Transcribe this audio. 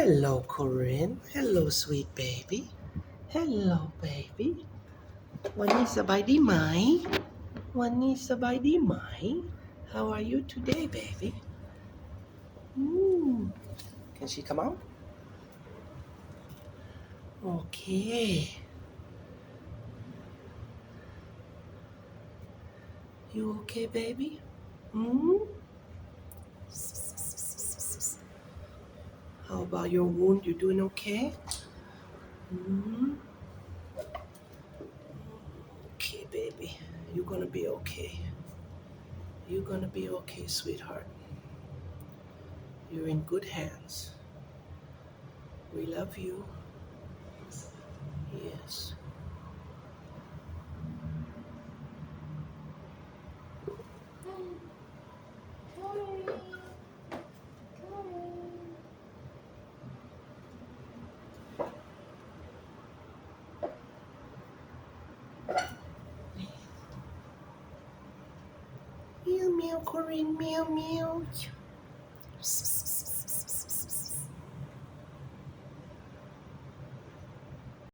Hello, Corinne. Hello, sweet baby. Hello, baby. วันนี้สบายดีไหมวันนี้สบายดีไหม How are you today, baby? Can she come out? Okay. You okay, baby? Hmm? How about your wound? You doing okay? Hmm? Okay, baby. You're gonna be okay. You're gonna be okay, sweetheart. You're in good hands. We love you. Yes. Meow meow, Corinne. Meow meow.